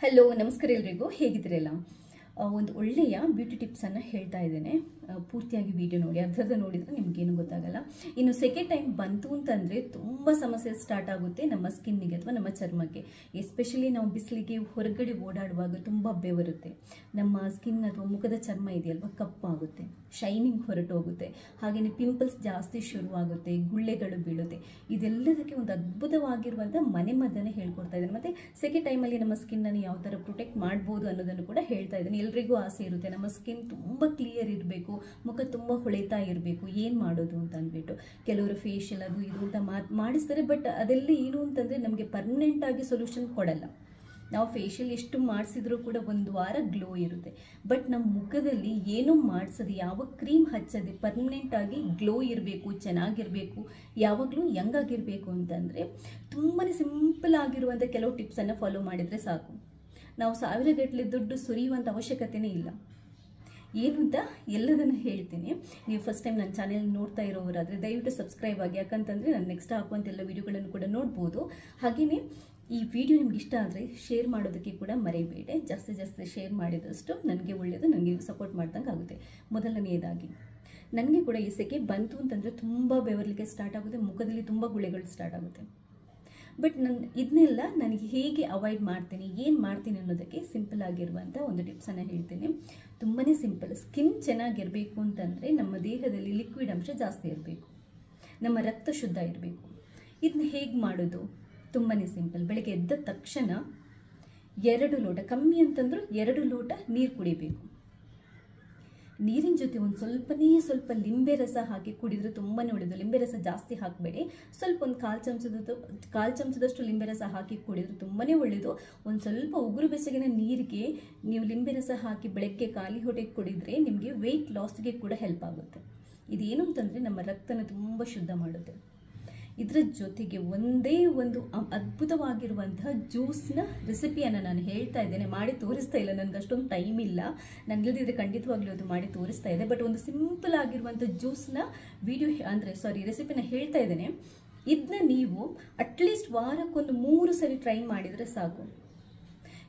Hello ನಮಸ್ಕಾರ ಎಲ್ಲರಿಗೂ ಹೇಗಿದ್ದೀರಲ್ಲ ಒಂದು ಒಳ್ಳೆಯ ಬ್ಯೂಟಿ ಟಿಪ್ಸ್ ಅನ್ನು ಹೇಳ್ತಾ ಇದ್ದೇನೆ ಪೂರ್ತಿಯಾಗಿ ವಿಡಿಯೋ ನೋಡಿ ಅರ್ಧದ ನೋಡಿದ್ರೆ ನಿಮಗೇನು ಗೊತ್ತಾಗಲ್ಲ ಇನ್ನು ಸೆಕೆಂಡ್ ಟೈಮ್ ಬಂತು ಅಂತಂದ್ರೆ ತುಂಬಾ ಸಮಸ್ಯೆ ಸ್ಟಾರ್ಟ್ ಆಗುತ್ತೆ ನಮ್ಮ ಸ್ಕಿನ್ನಿಗೆ ಅಥವಾ ನಮ್ಮ ಚರ್ಮಕ್ಕೆ ಎಸ್ಪೆಷಲಿ ನಾವು ಬಿಸಿಲಿಗೆ ಹೊರಗಡೆ ಓಡಾಡುವಾಗ ತುಂಬಾ ಬೆವರುತ್ತೆ ನಮ್ಮ ಸ್ಕಿನ್ ಅಥವಾ ಮುಖದ ಚರ್ಮ ಇದೆಯಲ್ವಾ ಕಪ್ಪಾಗುತ್ತೆ ಶೈನಿಂಗ್ ಹೊರಟೋಗುತ್ತೆ ಹಾಗೇನೆ ಪಿಂಪಲ್ಸ್ ಜಾಸ್ತಿ ಶುರುವಾಗುತ್ತೆ ಗುಳ್ಳೆಗಳು ಬೀಳುತ್ತೆ ಇದೆಲ್ಲದಕ್ಕೆ ಒಂದು ಅದ್ಭುತವಾಗಿರುವಂತಹ ಮನೆಮದ್ದನ್ನು ಹೇಳ್ಕೊಡ್ತಾ ಇದ್ದೇನೆ ಮತ್ತೆ ಸೆಕೆಂಡ್ ಟೈಮಲ್ಲಿ ನಮ್ಮ ಸ್ಕಿನ್ ಅನ್ನು ಯಾವ ತರ ಪ್ರೊಟೆಕ್ಟ್ ಮಾಡಬಹುದು ಅನ್ನೋದನ್ನು ಕೂಡ ಹೇಳ್ತಾ ಇದ್ದೇನೆ ಎಲ್ಲರಿಗೂ ಆಸೆ ಇರುತ್ತೆ ನಮ್ಮ ಸ್ಕಿನ್ ತುಂಬಾ ಕ್ಲಿಯರ್ ಇರಬೇಕು ಮುಖ ತುಂಬಾ ಹೊಳೆತಾ ಇರಬೇಕು ಏನು ಮಾಡೋದು ಅಂತ ಅಂದ್ಬಿಟ್ಟು ಕೆಲವರು ಫೇಶಿಯಲ್ ಅದು ಇದು ಅಂತ ಮಾಡಿಸ್ತಾರೆ ಬಟ್ ಅದೆಲ್ಲ ಏನು ಅಂತಂದ್ರೆ ನಮಗೆ ಪರ್ಮನೆಂಟ್ ಆಗಿ ಸೊಲ್ಯೂಷನ್ ಕೊಡಲ್ಲ ನಾವು ಫೇಶಿಯಲ್ ಎಷ್ಟು ಮಾಡಿಸಿದ್ರೂ ಕೂಡ ಒಂದು ವಾರ ಗ್ಲೋ ಇರುತ್ತೆ ಬಟ್ ನಮ್ಮ ಮುಖದಲ್ಲಿ ಏನೂ ಮಾಡಿಸದೆ ಯಾವ ಕ್ರೀಮ್ ಹಚ್ಚದೆ ಪರ್ಮನೆಂಟ್ ಆಗಿ ಗ್ಲೋ ಇರಬೇಕು ಚೆನ್ನಾಗಿರಬೇಕು ಯಾವಾಗಲೂ ಯಂಗ್ ಆಗಿರಬೇಕು ಅಂತಂದರೆ ತುಂಬಾ ಸಿಂಪಲ್ ಆಗಿರುವಂಥ ಕೆಲವು ಟಿಪ್ಸನ್ನು ಫಾಲೋ ಮಾಡಿದರೆ ಸಾಕು ನಾವು ಸಾವಿರಗಟ್ಟಲೆ ದುಡ್ಡು ಸುರಿಯುವಂಥ ಅವಶ್ಯಕತೆನೇ ಇಲ್ಲ ಏನು ಅಂತ ಎಲ್ಲದನ್ನು ಹೇಳ್ತೀನಿ ನೀವು ಫಸ್ಟ್ ಟೈಮ್ ನನ್ನ ಚಾನೆಲ್ ನೋಡ್ತಾ ಇರೋರಾದರೆ ದಯವಿಟ್ಟು ಸಬ್ಸ್ಕ್ರೈಬ್ ಆಗಿ ಯಾಕಂತಂದರೆ ನಾನು ನೆಕ್ಸ್ಟ್ ಹಾಕುವಂಥ ಎಲ್ಲ ವಿಡಿಯೋಗಳನ್ನು ಕೂಡ ನೋಡ್ಬೋದು ಹಾಗೆಯೇ ಈ ವಿಡಿಯೋ ನಿಮ್ಗೆ ಇಷ್ಟ ಆದರೆ ಶೇರ್ ಮಾಡೋದಕ್ಕೆ ಕೂಡ ಮರೆಯಬೇಡಿ ಜಾಸ್ತಿ ಶೇರ್ ಮಾಡಿದಷ್ಟು ನನಗೆ ಒಳ್ಳೆಯದು ನನಗೆ ಸಪೋರ್ಟ್ ಮಾಡ್ದಂಗೆ ಆಗುತ್ತೆ ಮೊದಲನೆಯದಾಗಿ ನನಗೆ ಕೂಡ ಈ ಸೆಕೆ ಬಂತು ಅಂತಂದರೆ ತುಂಬ ಬೆವರಲಿಕ್ಕೆ ಸ್ಟಾರ್ಟ್ ಆಗುತ್ತೆ ಮುಖದಲ್ಲಿ ತುಂಬ ಗುಳೆಗಳು ಸ್ಟಾರ್ಟ್ ಆಗುತ್ತೆ ಬಟ್ ಇದನ್ನೆಲ್ಲ ನನಗೆ ಹೇಗೆ ಅವಾಯ್ಡ್ ಮಾಡ್ತೀನಿ ಏನು ಮಾಡ್ತೀನಿ ಅನ್ನೋದಕ್ಕೆ ಸಿಂಪಲ್ ಆಗಿರುವಂಥ ಒಂದು ಟಿಪ್ಸನ್ನು ಹೇಳ್ತೀನಿ ತುಂಬಾ ಸಿಂಪಲ್ ಸ್ಕಿನ್ ಚೆನ್ನಾಗಿರಬೇಕು ಅಂತಂದರೆ ನಮ್ಮ ದೇಹದಲ್ಲಿ ಲಿಕ್ವಿಡ್ ಅಂಶ ಜಾಸ್ತಿ ಇರಬೇಕು ನಮ್ಮ ರಕ್ತ ಶುದ್ಧ ಇರಬೇಕು ಇದನ್ನ ಹೇಗೆ ಮಾಡೋದು ತುಂಬಾ ಸಿಂಪಲ್ ಬೆಳಗ್ಗೆ ಎದ್ದ ತಕ್ಷಣ 2 ಲೋಟ ಕಮ್ಮಿ ಅಂತಂದ್ರೂ 2 ಲೋಟ ನೀರು ಕುಡಿಬೇಕು ನೀರಿನ ಜೊತೆ ಒಂದು ಸ್ವಲ್ಪ ಲಿಂಬೆ ರಸ ಹಾಕಿ ಕುಡಿದ್ರೆ ತುಂಬಾ ಒಳ್ಳೆಯದು ಲಿಂಬೆ ರಸ ಜಾಸ್ತಿ ಹಾಕಬೇಡಿ ಸ್ವಲ್ಪ ಒಂದು ಕಾಲು ಚಮಚದಷ್ಟು ಲಿಂಬೆ ರಸ ಹಾಕಿ ಕುಡಿದ್ರೆ ತುಂಬಾ ಒಳ್ಳೆಯದು ಒಂದು ಸ್ವಲ್ಪ ಉಗುರು ಬೆಚ್ಚಗಿನ ನೀರಿಗೆ ನೀವು ಲಿಂಬೆ ರಸ ಹಾಕಿ ಬೆಳಗ್ಗೆ ಖಾಲಿ ಹೊಟ್ಟೆಗೆ ಕುಡಿದ್ರೆ ನಿಮಗೆ ವೆಯ್ಟ್ ಲಾಸ್ಗೆ ಕೂಡ ಹೆಲ್ಪ್ ಆಗುತ್ತೆ ಇದೇನು ಅಂತಂದರೆ ನಮ್ಮ ರಕ್ತನ ತುಂಬ ಶುದ್ಧ ಮಾಡುತ್ತೆ ಇದರ ಜೊತೆಗೆ ಒಂದೇ ಒಂದು ಅದ್ಭುತವಾಗಿರುವಂತಹ ಜ್ಯೂಸ್ನ ರೆಸಿಪಿಯನ್ನು ನಾನು ಹೇಳ್ತಾ ಇದ್ದೇನೆ ಮಾಡಿ ತೋರಿಸ್ತಾ ಇಲ್ಲ ನನಗೆ ಅಷ್ಟೊಂದು ಟೈಮ್ ಇಲ್ಲ ನನಗಿಲ್ದಿದ್ರೆ ಖಂಡಿತವಾಗ್ಲೂ ಅದು ಮಾಡಿ ತೋರಿಸ್ತಾ ಇದೆ ಬಟ್ ಒಂದು ಸಿಂಪಲ್ ಆಗಿರುವಂಥ ಜ್ಯೂಸ್ನ ರೆಸಿಪಿನ ಹೇಳ್ತಾ ಇದ್ದೇನೆ ಇದನ್ನ ನೀವು ಅಟ್ಲೀಸ್ಟ್ ವಾರಕ್ಕೊಂದು 3 ಸರಿ ಟ್ರೈ ಮಾಡಿದರೆ ಸಾಕು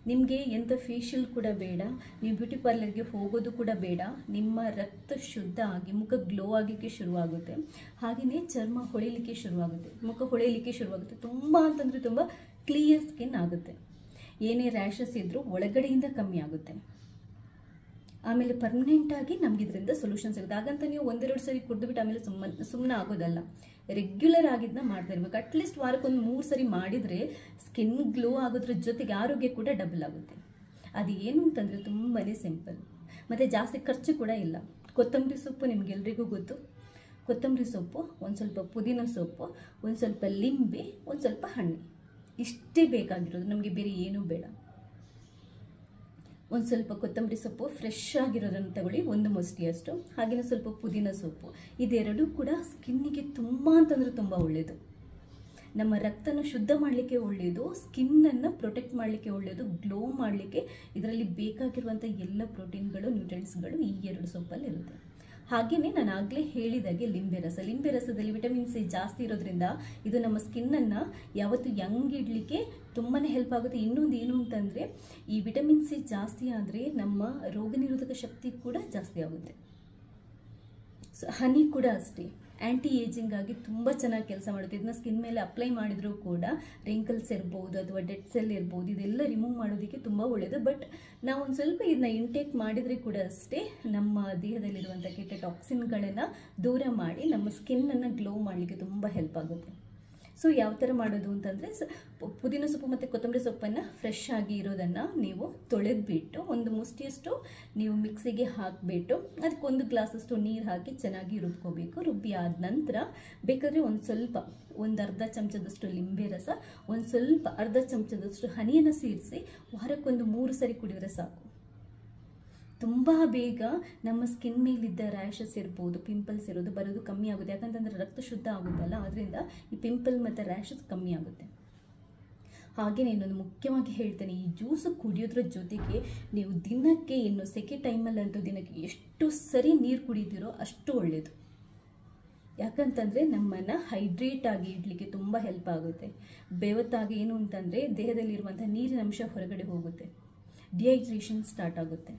ನಿಮಗೆ ಎಂಥ ಫೇಶಿಯಲ್ ಕೂಡ ಬೇಡ ನೀವು ಬ್ಯೂಟಿ ಪಾರ್ಲರ್ಗೆ ಹೋಗೋದು ಕೂಡ ಬೇಡ ನಿಮ್ಮ ರಕ್ತ ಶುದ್ಧ ಆಗಿ ಮುಖ ಗ್ಲೋ ಆಗಲಿಕ್ಕೆ ಶುರುವಾಗುತ್ತೆ ಹಾಗೆಯೇ ಚರ್ಮ ಹೊಳೆಯಲಿಕ್ಕೆ ಶುರುವಾಗುತ್ತೆ ಮುಖ ಹೊಳೆಯಲಿಕ್ಕೆ ಶುರುವಾಗುತ್ತೆ ತುಂಬ ಅಂತಂದರೆ ತುಂಬ ಕ್ಲಿಯರ್ ಸ್ಕಿನ್ ಆಗುತ್ತೆ ಏನೇ ರ್ಯಾಷಸ್ ಇದ್ದರೂ ಒಳಗಡೆಯಿಂದ ಕಮ್ಮಿ ಆಗುತ್ತೆ ಆಮೇಲೆ ಪರ್ಮನೆಂಟಾಗಿ ನಮ್ಗೆ ಇದರಿಂದ ಸೊಲ್ಯೂಷನ್ ಸಿಗುತ್ತೆ ಹಾಗಂತ ನೀವು 1-2 ಸರಿ ಕುಡಿದ್ಬಿಟ್ಟು ಆಮೇಲೆ ಸುಮ್ಮನೆ ಆಗೋದಲ್ಲ ರೆಗ್ಯುಲರ್ ಆಗಿದ್ದನ್ನ ಮಾಡ್ತಾ ಇರಬೇಕು ಅಟ್ಲೀಸ್ಟ್ ವಾರಕ್ಕೊಂದು 3 ಸರಿ ಮಾಡಿದರೆ ಸ್ಕಿನ್ ಗ್ಲೋ ಆಗೋದ್ರ ಜೊತೆಗೆ ಆರೋಗ್ಯ ಕೂಡ ಡಬಲ್ ಆಗುತ್ತೆ ಅದು ಏನು ಅಂತಂದರೆ ತುಂಬಾ ಸಿಂಪಲ್ ಮತ್ತು ಜಾಸ್ತಿ ಖರ್ಚು ಕೂಡ ಇಲ್ಲ ಕೊತ್ತಂಬರಿ ಸೊಪ್ಪು ನಿಮಗೆಲ್ರಿಗೂ ಗೊತ್ತು ಕೊತ್ತಂಬರಿ ಸೊಪ್ಪು ಒಂದು ಸ್ವಲ್ಪ ಪುದೀನ ಸೊಪ್ಪು ಒಂದು ಸ್ವಲ್ಪ ಲಿಂಬೆ ಒಂದು ಸ್ವಲ್ಪ ಹಣ್ಣು ಇಷ್ಟೇ ಬೇಕಾಗಿರೋದು ನಮಗೆ ಬೇರೆ ಏನೂ ಬೇಡ ಒಂದು ಸ್ವಲ್ಪ ಕೊತ್ತಂಬರಿ ಸೊಪ್ಪು ಫ್ರೆಶ್ ಆಗಿರೋದನ್ನು ತಗೊಳ್ಳಿ 1 ಮುಷ್ಟಿಯಷ್ಟು ಹಾಗೆಯೇ ಸ್ವಲ್ಪ ಪುದೀನ ಸೊಪ್ಪು ಇದೆರಡೂ ಕೂಡ ಸ್ಕಿನ್ನಿಗೆ ತುಂಬ ಅಂತಂದರೆ ತುಂಬ ಒಳ್ಳೆಯದು ನಮ್ಮ ರಕ್ತನ ಶುದ್ಧ ಮಾಡಲಿಕ್ಕೆ ಒಳ್ಳೆಯದು ಸ್ಕಿನ್ನನ್ನು ಪ್ರೊಟೆಕ್ಟ್ ಮಾಡಲಿಕ್ಕೆ ಒಳ್ಳೆಯದು ಗ್ಲೋ ಮಾಡಲಿಕ್ಕೆ ಇದರಲ್ಲಿ ಬೇಕಾಗಿರುವಂಥ ಎಲ್ಲ ಪ್ರೋಟೀನ್ಗಳು ನ್ಯೂಟ್ರಿಯೆಂಟ್ಸ್ಗಳು ಈ 2 ಸೊಪ್ಪಲ್ಲಿ ಇರುತ್ತೆ ಹಾಗೆಯೇ ನಾನು ಆಗಲೇ ಹೇಳಿದಾಗೆ ಲಿಂಬೆ ರಸದಲ್ಲಿ ವಿಟಮಿನ್ ಸಿ ಜಾಸ್ತಿ ಇರೋದ್ರಿಂದ ಇದು ನಮ್ಮ ಸ್ಕಿನ್ನನ್ನು ಯಾವತ್ತು ಯಂಗ್ ಇಡಲಿಕ್ಕೆ ತುಂಬಾ ಹೆಲ್ಪ್ ಆಗುತ್ತೆ ಇನ್ನೊಂದು ಏನು ಅಂತಂದರೆ ಈ ವಿಟಮಿನ್ ಸಿ ಜಾಸ್ತಿ ಆದರೆ ನಮ್ಮ ರೋಗ ನಿರೋಧಕ ಶಕ್ತಿ ಕೂಡ ಜಾಸ್ತಿ ಆಗುತ್ತೆ ಸೊ ಹನಿ ಕೂಡ ಅಷ್ಟೇ ಆ್ಯಂಟಿ ಏಜಿಂಗ್ ಆಗಿ ತುಂಬ ಚೆನ್ನಾಗಿ ಕೆಲಸ ಮಾಡುತ್ತೆ ಇದನ್ನ ಸ್ಕಿನ್ ಮೇಲೆ ಅಪ್ಲೈ ಮಾಡಿದರೂ ಕೂಡ ರಿಂಕಲ್ಸ್ ಇರ್ಬೋದು ಅಥವಾ ಡೆಡ್ ಸೆಲ್ ಇರ್ಬೋದು ಇದೆಲ್ಲ ರಿಮೂವ್ ಮಾಡೋದಕ್ಕೆ ತುಂಬ ಒಳ್ಳೆಯದು ಬಟ್ ನಾವು ಒಂದು ಸ್ವಲ್ಪ ಇದನ್ನ ಇಂಟೇಕ್ ಮಾಡಿದರೆ ಕೂಡ ಅಷ್ಟೇ ನಮ್ಮ ದೇಹದಲ್ಲಿರುವಂಥ ಕೆಟ್ಟ ಟಾಕ್ಸಿನ್ಗಳನ್ನು ದೂರ ಮಾಡಿ ನಮ್ಮ ಸ್ಕಿನ್ನನ್ನು ಗ್ಲೋ ಮಾಡಲಿಕ್ಕೆ ತುಂಬ ಹೆಲ್ಪ್ ಆಗುತ್ತೆ ಸೊ ಯಾವ ಥರ ಮಾಡೋದು ಅಂತಂದರೆ ಪುದೀನ ಸೊಪ್ಪು ಮತ್ತು ಕೊತ್ತಂಬರಿ ಸೊಪ್ಪನ್ನು ಫ್ರೆಶ್ ಆಗಿ ಇರೋದನ್ನು ನೀವು ತೊಳೆದ್ಬಿಟ್ಟು 1 ಮುಷ್ಟಿಯಷ್ಟು ನೀವು ಮಿಕ್ಸಿಗೆ ಹಾಕಿಬಿಟ್ಟು ಅದಕ್ಕೆ 1 ಗ್ಲಾಸಷ್ಟು ನೀರು ಹಾಕಿ ಚೆನ್ನಾಗಿ ರುಬ್ಕೋಬೇಕು ರುಬ್ಬಿ ಆದ ನಂತರ ಬೇಕಾದರೆ ಒಂದು ಅರ್ಧ ಚಮಚದಷ್ಟು ಲಿಂಬೆ ರಸ ಒಂದು ಸ್ವಲ್ಪ ಅರ್ಧ ಚಮಚದಷ್ಟು ಹನಿಯನ್ನು ಸೇರಿಸಿ ವಾರಕ್ಕೊಂದು 3 ಸರಿ ಕುಡಿದರೆ ಸಾಕು ತುಂಬ ಬೇಗ ನಮ್ಮ ಸ್ಕಿನ್ ಮೇಲಿದ್ದ ರ್ಯಾಷಸ್ ಇರ್ಬೋದು ಪಿಂಪಲ್ಸ್ ಬರೋದು ಕಮ್ಮಿ ಆಗುತ್ತೆ ಯಾಕಂತಂದರೆ ರಕ್ತ ಶುದ್ಧ ಆಗುತ್ತಲ್ಲ ಅದರಿಂದ ಈ ಪಿಂಪಲ್ ಮತ್ತು ರ್ಯಾಷಸ್ ಕಮ್ಮಿ ಆಗುತ್ತೆ ಹಾಗೆ ಇನ್ನೊಂದು ಮುಖ್ಯವಾಗಿ ಹೇಳ್ತೇನೆ ಈ ಜ್ಯೂಸು ಕುಡಿಯೋದ್ರ ಜೊತೆಗೆ ನೀವು ದಿನಕ್ಕೆ ಇನ್ನು ಸೆಕೆ ಟೈಮಲ್ಲಂತೂ ದಿನಕ್ಕೆ ಎಷ್ಟು ಸರಿ ನೀರು ಕುಡಿತೀರೋ ಅಷ್ಟು ಒಳ್ಳೆಯದು ಯಾಕಂತಂದರೆ ನಮ್ಮನ್ನು ಹೈಡ್ರೇಟ್ ಆಗಿ ಇಡಲಿಕ್ಕೆ ತುಂಬ ಹೆಲ್ಪ್ ಆಗುತ್ತೆ. ಬೆವತ್ತಾಗಿ ಏನು ಅಂತಂದರೆ ದೇಹದಲ್ಲಿರುವಂಥ ನೀರಿನ ಅಂಶ ಹೊರಗಡೆ ಹೋಗುತ್ತೆ, ಡಿಹೈಡ್ರೇಷನ್ ಸ್ಟಾರ್ಟ್ ಆಗುತ್ತೆ.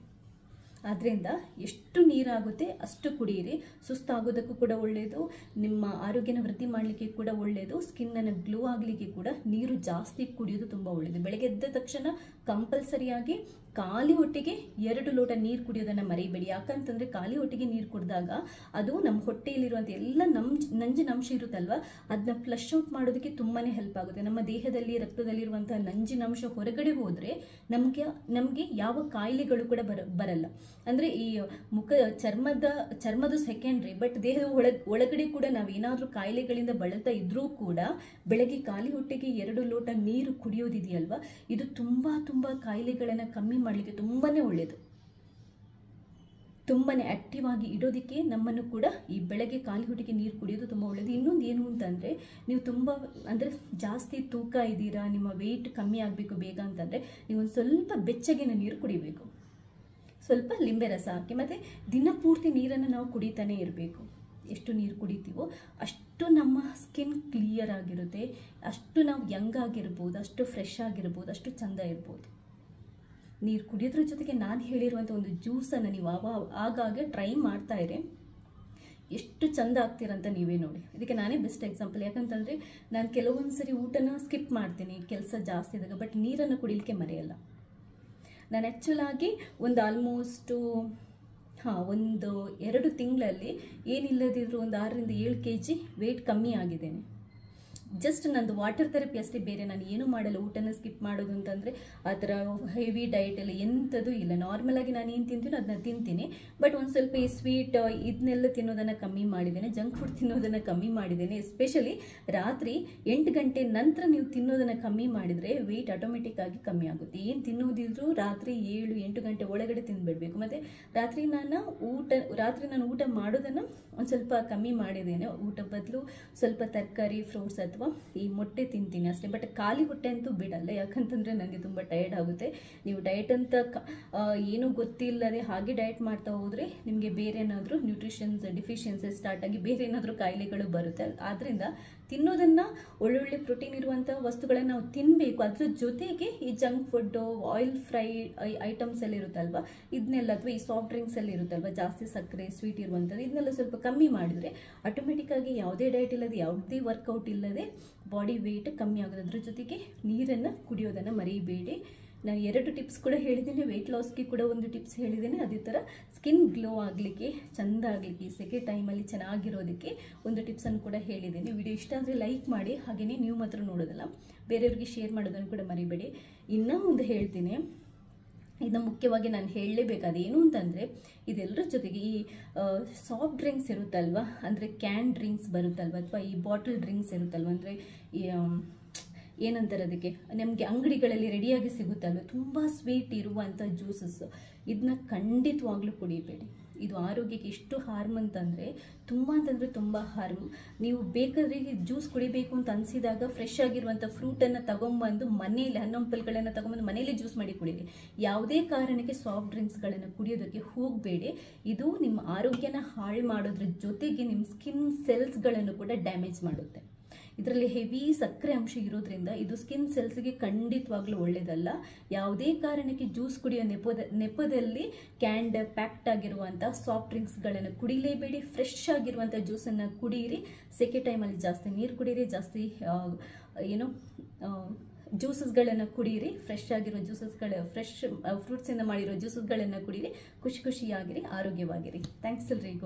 ಆದ್ದರಿಂದ ಎಷ್ಟು ನೀರಾಗುತ್ತೆ ಅಷ್ಟು ಕುಡಿಯಿರಿ. ಸುಸ್ತಾಗೋದಕ್ಕೂ ಕೂಡ ಒಳ್ಳೆಯದು, ನಿಮ್ಮ ಆರೋಗ್ಯನ ವೃದ್ಧಿ ಮಾಡಲಿಕ್ಕೆ ಕೂಡ ಒಳ್ಳೆಯದು, ಸ್ಕಿನ್ನನ್ನು ಗ್ಲೋ ಆಗಲಿಕ್ಕೆ ಕೂಡ ನೀರು ಜಾಸ್ತಿ ಕುಡಿಯೋದು ತುಂಬ ಒಳ್ಳೆಯದು. ಬೆಳಗ್ಗೆ ಎದ್ದ ತಕ್ಷಣ ಕಂಪಲ್ಸರಿಯಾಗಿ ಖಾಲಿ ಹೊಟ್ಟೆಗೆ 2 ಲೋಟ ನೀರು ಕುಡಿಯೋದನ್ನು ಮರಿಬೇಡಿ. ಯಾಕಂತಂದರೆ ಖಾಲಿ ಹೊಟ್ಟೆಗೆ ನೀರು ಕುಡಿದಾಗ ಅದು ನಮ್ಮ ಹೊಟ್ಟೆಯಲ್ಲಿರುವಂಥ ಎಲ್ಲ ನಂಜಿನಂಶ ಇರುತ್ತಲ್ವ, ಅದನ್ನ ಫ್ಲಶ್ ಔಟ್ ಮಾಡೋದಕ್ಕೆ ತುಂಬಾ ಹೆಲ್ಪ್ ಆಗುತ್ತೆ. ನಮ್ಮ ದೇಹದಲ್ಲಿ ರಕ್ತದಲ್ಲಿರುವಂಥ ನಂಜಿನಂಶ ಹೊರಗಡೆ ಹೋದರೆ ನಮಗೆ ಯಾವ ಕಾಯಿಲೆಗಳು ಕೂಡ ಬರಲ್ಲ. ಅಂದರೆ ಈ ಚರ್ಮದ ಸೆಕೆಂಡ್ರಿ, ಬಟ್ ದೇಹದ ಒಳಗಡೆ ಕೂಡ ನಾವೇನಾದರೂ ಕಾಯಿಲೆಗಳಿಂದ ಬಳಲ್ತಾ ಇದ್ರೂ ಕೂಡ ಬೆಳಗ್ಗೆ ಖಾಲಿ ಹೊಟ್ಟೆಗೆ 2 ಲೋಟ ನೀರು ಕುಡಿಯೋದಿದೆಯಲ್ವ, ಇದು ತುಂಬ ಕಾಯಿಲೆಗಳನ್ನು ಕಮ್ಮಿ ಮಾಡಲಿಕ್ಕೆ ತುಂಬಾ ಒಳ್ಳೆಯದು. ತುಂಬಾ ಆ್ಯಕ್ಟಿವ್ ಆಗಿ ಇಡೋದಕ್ಕೆ ನಮ್ಮನ್ನು ಕೂಡ ಈ ಬೆಳಗ್ಗೆ ಖಾಲಿ ಹೊಟ್ಟೆಗೆ ನೀರು ಕುಡಿಯೋದು ತುಂಬ ಒಳ್ಳೆಯದು. ಇನ್ನೊಂದು ಏನು ಅಂತಂದರೆ, ನೀವು ತುಂಬ ಅಂದರೆ ಜಾಸ್ತಿ ತೂಕ ಇದ್ದೀರಾ, ನಿಮ್ಮ ವೆಯ್ಟ್ ಕಮ್ಮಿ ಆಗಬೇಕು ಬೇಗ ಅಂತಂದರೆ ನೀವು ಒಂದು ಸ್ವಲ್ಪ ಬೆಚ್ಚಗಿನ ನೀರು ಕುಡಿಬೇಕು, ಸ್ವಲ್ಪ ಲಿಂಬೆ ರಸ ಹಾಕಿ. ಮತ್ತು ದಿನಪೂರ್ತಿ ನೀರನ್ನು ನಾವು ಕುಡಿತಾನೆ ಇರಬೇಕು. ಎಷ್ಟು ನೀರು ಕುಡಿತೀವೋ ಅಷ್ಟು ನಮ್ಮ ಸ್ಕಿನ್ ಕ್ಲಿಯರ್ ಆಗಿರುತ್ತೆ, ಅಷ್ಟು ನಾವು ಯಂಗ್ ಆಗಿರ್ಬೋದು, ಅಷ್ಟು ಫ್ರೆಶ್ ಆಗಿರ್ಬೋದು, ಅಷ್ಟು ಚೆಂದ ಇರ್ಬೋದು. ನೀರು ಕುಡಿಯೋದ್ರ ಜೊತೆಗೆ ನಾನು ಹೇಳಿರುವಂಥ ಒಂದು ಜ್ಯೂಸನ್ನು ನೀವು ಆಗಾಗ ಟ್ರೈ ಮಾಡ್ತಾ ಇರಿ, ಎಷ್ಟು ಚೆಂದ ಆಗ್ತೀರಂತ ನೀವೇ ನೋಡಿ. ಇದಕ್ಕೆ ನಾನೇ ಬೆಸ್ಟ್ ಎಕ್ಸಾಂಪಲ್. ಯಾಕಂತಂದರೆ ನಾನು ಕೆಲವೊಂದು ಸರಿ ಊಟನ ಸ್ಕಿಪ್ ಮಾಡ್ತೀನಿ ಕೆಲಸ ಜಾಸ್ತಿ ಇದ್ದಾಗ, ಬಟ್ ನೀರನ್ನು ಕುಡಿಲಿಕ್ಕೆ ಮರೆಯಲ್ಲ. ನಾನು ಆ್ಯಕ್ಚುಲಾಗಿ ಒಂದು ಆಲ್ಮೋಸ್ಟು ಒಂದು 2 ತಿಂಗಳಲ್ಲಿ ಏನಿಲ್ಲದಿದ್ರೂ ಒಂದು 6 ರಿಂದ 7 kg ವೆಯ್ಟ್ ಕಮ್ಮಿ ಆಗಿದ್ದೇನೆ. ಜಸ್ಟ್ ನಂದು ವಾಟರ್ ಥೆರಪಿ ಅಷ್ಟೇ, ಬೇರೆ ನಾನು ಏನೂ ಮಾಡಲ್ಲ. ಊಟನ ಸ್ಕಿಪ್ ಮಾಡೋದು ಅಂತಂದರೆ ಆ ಥರ ಹೆವಿ ಡಯಟ್ ಎಲ್ಲ ಎಂಥದ್ದು ಇಲ್ಲ. ನಾರ್ಮಲಾಗಿ ನಾನು ಏನು ತಿಂತೀನೋ ಅದನ್ನ ತಿಂತೀನಿ, ಬಟ್ ಒಂದು ಸ್ವಲ್ಪ ಈ ಸ್ವೀಟ್ ಇದನ್ನೆಲ್ಲ ತಿನ್ನೋದನ್ನು ಕಮ್ಮಿ ಮಾಡಿದ್ದೇನೆ, ಜಂಕ್ ಫುಡ್ ತಿನ್ನೋದನ್ನು ಕಮ್ಮಿ ಮಾಡಿದ್ದೇನೆ. ಎಸ್ಪೆಷಲಿ ರಾತ್ರಿ 8 ಗಂಟೆ ನಂತರ ನೀವು ತಿನ್ನೋದನ್ನು ಕಮ್ಮಿ ಮಾಡಿದರೆ ವೆಯ್ಟ್ ಆಟೋಮೆಟಿಕ್ ಆಗಿ ಕಮ್ಮಿ ಆಗುತ್ತೆ. ಏನು ತಿನ್ನೋದಿದ್ರೂ ರಾತ್ರಿ 7-8 ಗಂಟೆ ಒಳಗಡೆ ತಿಂದುಬಿಡಬೇಕು. ಮತ್ತು ರಾತ್ರಿ ನಾನು ಊಟ ಮಾಡೋದನ್ನು ಒಂದು ಸ್ವಲ್ಪ ಕಮ್ಮಿ ಮಾಡಿದ್ದೇನೆ. ಊಟ ಬದಲು ಸ್ವಲ್ಪ ತರಕಾರಿ, ಫ್ರೂಟ್ಸ್ ಅಥವಾ ಈ ಮೊಟ್ಟೆ ತಿಂತೀನಿ ಅಷ್ಟೇ. ಬಟ್ ಖಾಲಿ ಹೊಟ್ಟೆ ಅಂತೂ ಬಿಡಲ್ಲ, ಯಾಕಂತಂದರೆ ನನಗೆ ತುಂಬ ಟಯರ್ಡ್ ಆಗುತ್ತೆ. ನೀವು ಡಯಟ್ ಅಂತ ಏನೂ ಗೊತ್ತಿಲ್ಲದೆ ಹಾಗೆ ಡಯಟ್ ಮಾಡ್ತಾ ಹೋದರೆ ನಿಮಗೆ ಬೇರೆ ಏನಾದರೂ ನ್ಯೂಟ್ರಿಷನ್ಸ್ ಡಿಫಿಷಿಯನ್ಸಿ ಸ್ಟಾರ್ಟ್ ಆಗಿ ಬೇರೆ ಏನಾದರೂ ಕಾಯಿಲೆಗಳು ಬರುತ್ತೆ. ಆದ್ದರಿಂದ ತಿನ್ನೋದನ್ನು ಒಳ್ಳೊಳ್ಳೆ ಪ್ರೋಟೀನ್ ಇರುವಂಥ ವಸ್ತುಗಳನ್ನು ನಾವು ತಿನ್ನಬೇಕು. ಅದ್ರ ಜೊತೆಗೆ ಈ junk food, oil fry items ಎಲ್ಲ ಇರುತ್ತಲ್ವ, ಇದನ್ನೆಲ್ಲ ಅಥವಾ ಈ ಸಾಫ್ಟ್ ಡ್ರಿಂಕ್ಸ್ ಎಲ್ಲ ಇರುತ್ತಲ್ವ, ಜಾಸ್ತಿ ಸಕ್ಕರೆ ಸ್ವೀಟ್ ಇರುವಂಥದ್ದು, ಇದನ್ನೆಲ್ಲ ಸ್ವಲ್ಪ ಕಮ್ಮಿ ಮಾಡಿದರೆ ಆಟೋಮೆಟಿಕ್ಕಾಗಿ ಯಾವುದೇ ಡಯಟ್ ಇಲ್ಲದೆ, ಯಾವುದೇ ವರ್ಕೌಟ್ ಇಲ್ಲದೆ ಬಾಡಿ ವೆಯ್ಟ್ ಕಮ್ಮಿ ಆಗೋದು. ಅದ್ರ ಜೊತೆಗೆ ನೀರನ್ನು ಕುಡಿಯೋದನ್ನು ಮರಿಬೇಡಿ. ನಾನು 2 ಟಿಪ್ಸ್ ಕೂಡ ಹೇಳಿದ್ದೀನಿ, ವೆಯ್ಟ್ ಲಾಸ್ಗೆ ಕೂಡ ಒಂದು ಟಿಪ್ಸ್ ಹೇಳಿದ್ದೇನೆ. ಅದೇ ಥರ ಸ್ಕಿನ್ ಗ್ಲೋ ಆಗಲಿಕ್ಕೆ, ಚೆಂದ ಆಗಲಿಕ್ಕೆ, ಸೆಕೆಂಡ್ ಟೈಮಲ್ಲಿ ಚೆನ್ನಾಗಿರೋದಕ್ಕೆ ಒಂದು ಟಿಪ್ಸನ್ನು ಕೂಡ ಹೇಳಿದ್ದೀನಿ. ವಿಡಿಯೋ ಇಷ್ಟ ಆದರೆ ಲೈಕ್ ಮಾಡಿ, ಹಾಗೆಯೇ ನೀವು ಮಾತ್ರ ನೋಡೋದಲ್ಲ ಬೇರೆಯವ್ರಿಗೆ ಶೇರ್ ಮಾಡೋದನ್ನು ಕೂಡ ಮರಿಬೇಡಿ. ಇನ್ನೂ ಒಂದು ಹೇಳ್ತೀನಿ, ಇದನ್ನು ಮುಖ್ಯವಾಗಿ ನಾನು ಹೇಳಲೇಬೇಕಾದ ಏನು ಅಂತಂದರೆ, ಇದೆಲ್ಲರ ಜೊತೆಗೆ ಈ ಸಾಫ್ಟ್ ಡ್ರಿಂಕ್ಸ್ ಇರುತ್ತಲ್ವ, ಅಂದರೆ ಕ್ಯಾನ್ ಡ್ರಿಂಕ್ಸ್ ಬರುತ್ತಲ್ವ, ಅಥವಾ ಈ ಬಾಟಲ್ ಡ್ರಿಂಕ್ಸ್ ಇರುತ್ತಲ್ವ, ಅಂದರೆ ಈ ಏನಂತಾರೆ ಅದಕ್ಕೆ, ನಮಗೆ ಅಂಗಡಿಗಳಲ್ಲಿ ರೆಡಿಯಾಗಿ ಸಿಗುತ್ತಲ್ವ, ತುಂಬ ಸ್ವೀಟ್ ಇರುವಂಥ ಜ್ಯೂಸಸ್, ಇದನ್ನ ಖಂಡಿತವಾಗ್ಲೂ ಕುಡಿಬೇಡಿ. ಇದು ಆರೋಗ್ಯಕ್ಕೆ ಎಷ್ಟು ಹಾರ್ಮ್ ಅಂತಂದರೆ ತುಂಬ ಹಾರ್ಮ್. ನೀವು ಬೇಕಾದರೆ ಜ್ಯೂಸ್ ಕುಡಿಬೇಕು ಅಂತ ಅನಿಸಿದಾಗ ಫ್ರೆಶ್ ಆಗಿರುವಂಥ ಫ್ರೂಟನ್ನು ತಗೊಂಬಂದು ಮನೆಯಲ್ಲಿ, ಹಣ್ಣುಂಪಲುಗಳನ್ನು ತಗೊಂಬಂದು ಮನೆಯಲ್ಲೇ ಜ್ಯೂಸ್ ಮಾಡಿ ಕುಡೀರಿ. ಯಾವುದೇ ಕಾರಣಕ್ಕೆ ಸಾಫ್ಟ್ ಡ್ರಿಂಕ್ಸ್ಗಳನ್ನು ಕುಡಿಯೋದಕ್ಕೆ ಹೋಗಬೇಡಿ. ಇದು ನಿಮ್ಮ ಆರೋಗ್ಯನ ಹಾಳು ಮಾಡೋದ್ರ ಜೊತೆಗೆ ನಿಮ್ಮ ಸ್ಕಿನ್ ಸೆಲ್ಸ್ಗಳನ್ನು ಕೂಡ ಡ್ಯಾಮೇಜ್ ಮಾಡುತ್ತೆ. ಇದರಲ್ಲಿ ಹೆವಿ ಸಕ್ಕರೆ ಅಂಶ ಇರೋದ್ರಿಂದ ಇದು ಸ್ಕಿನ್ ಸೆಲ್ಸ್ಗೆ ಖಂಡಿತವಾಗ್ಲೂ ಒಳ್ಳೆಯದಲ್ಲ. ಯಾವುದೇ ಕಾರಣಕ್ಕೆ ಜ್ಯೂಸ್ ಕುಡಿಯೋ ನೆಪದಲ್ಲಿ ಕ್ಯಾಂಡ್ ಪ್ಯಾಕ್ಟ್ ಆಗಿರುವಂಥ ಸಾಫ್ಟ್ ಡ್ರಿಂಕ್ಸ್ಗಳನ್ನು ಕುಡಿಲೇಬೇಡಿ. ಫ್ರೆಶ್ ಆಗಿರುವಂಥ ಜ್ಯೂಸನ್ನು ಕುಡಿಯಿರಿ. ಸೆಕೆಂಡ್ ಟೈಮಲ್ಲಿ ಜಾಸ್ತಿ ನೀರು ಕುಡೀರಿ, ಜಾಸ್ತಿ ಜ್ಯೂಸಸ್ಗಳನ್ನು ಕುಡೀರಿ. ಫ್ರೆಶ್ ಆಗಿರೋ ಫ್ರೆಶ್ ಫ್ರೂಟ್ಸಿಂದ ಮಾಡಿರೋ ಜ್ಯೂಸಸ್ಗಳನ್ನು ಕುಡೀರಿ. ಖುಷಿಯಾಗಿರಿ, ಆರೋಗ್ಯವಾಗಿರಿ. ಥ್ಯಾಂಕ್ಸ್ ಎಲ್ರಿಗೂ.